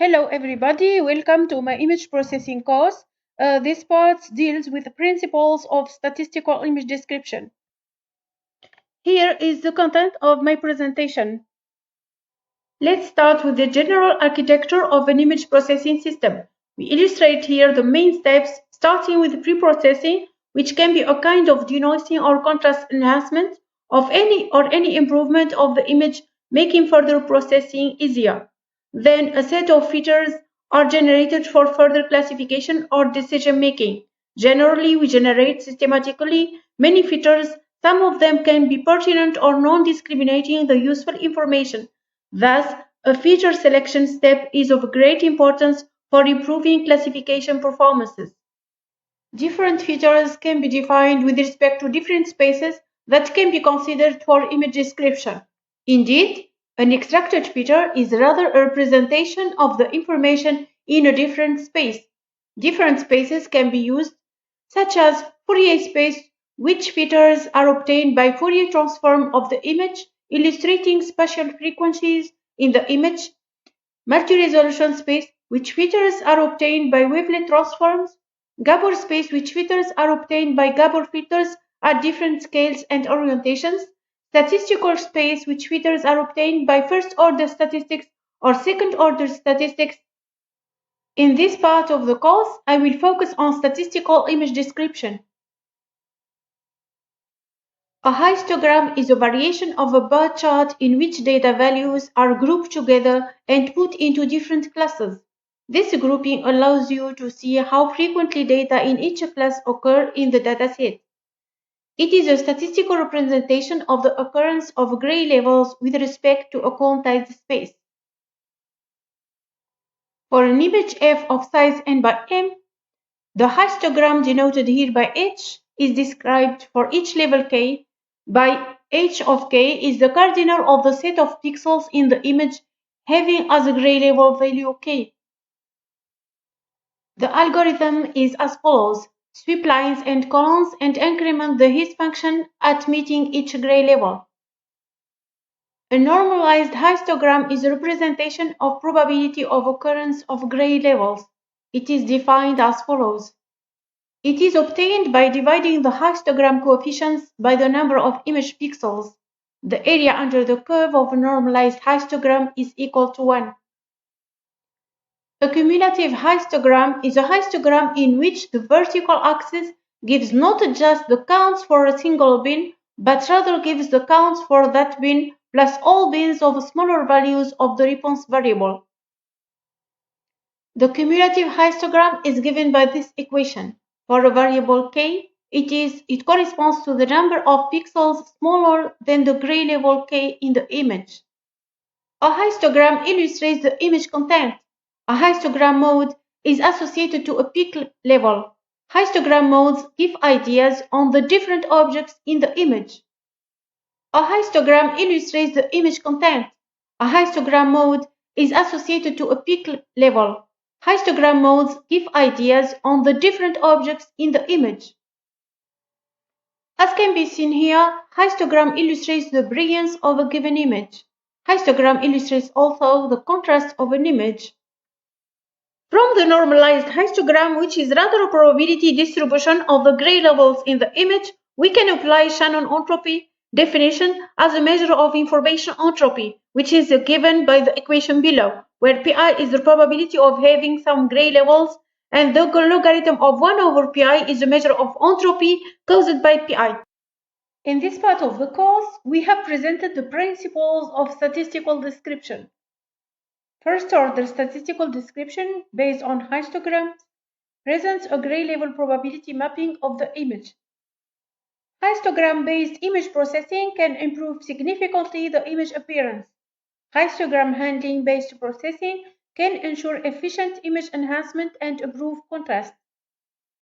Hello everybody, welcome to my image processing course. This part deals with the principles of statistical image description. Here is the content of my presentation. Let's start with the general architecture of an image processing system. We illustrate here the main steps, starting with pre-processing, which can be a kind of denoising or contrast enhancement of any improvement of the image, making further processing easier. Then a set of features are generated for further classification or decision making. Generally, we generate systematically many features. Some of them can be pertinent or non-discriminating the useful information. Thus, a feature selection step is of great importance for improving classification performances. Different features can be defined with respect to different spaces that can be considered for image description. Indeed, an extracted feature is rather a representation of the information in a different space. Different spaces can be used, such as Fourier space, which features are obtained by Fourier transform of the image, illustrating spatial frequencies in the image, multi-resolution space, which features are obtained by wavelet transforms, Gabor space, which features are obtained by Gabor filters at different scales and orientations, statistical space, which features are obtained by first-order statistics or second-order statistics. In this part of the course, I will focus on statistical image description. A histogram is a variation of a bar chart in which data values are grouped together and put into different classes. This grouping allows you to see how frequently data in each class occur in the dataset. It is a statistical representation of the occurrence of gray levels with respect to a quantized space. For an image f of size n by m, the histogram denoted here by h is described for each level k by h of k is the cardinal of the set of pixels in the image having as a gray level value k. The algorithm is as follows. Sweep lines and columns and increment the His function at meeting each gray level. A normalized histogram is a representation of probability of occurrence of gray levels. It is defined as follows. It is obtained by dividing the histogram coefficients by the number of image pixels. The area under the curve of a normalized histogram is equal to 1. A cumulative histogram is a histogram in which the vertical axis gives not just the counts for a single bin, but rather gives the counts for that bin plus all bins of smaller values of the response variable. The cumulative histogram is given by this equation. For a variable k, it corresponds to the number of pixels smaller than the gray level k in the image. A histogram illustrates the image content. A histogram mode is associated to a peak level. Histogram modes give ideas on the different objects in the image. A histogram illustrates the image content. A histogram mode is associated to a peak level. Histogram modes give ideas on the different objects in the image. As can be seen here, histogram illustrates the brilliance of a given image. Histogram illustrates also the contrast of an image. From the normalized histogram, which is rather a probability distribution of the gray levels in the image, we can apply Shannon entropy definition as a measure of information entropy, which is given by the equation below, where pi is the probability of having some gray levels, and the logarithm of 1 over pi is a measure of entropy caused by pi. In this part of the course, we have presented the principles of statistical description. First-order statistical description based on histograms presents a gray-level probability mapping of the image. Histogram-based image processing can improve significantly the image appearance. Histogram handling-based processing can ensure efficient image enhancement and improve contrast.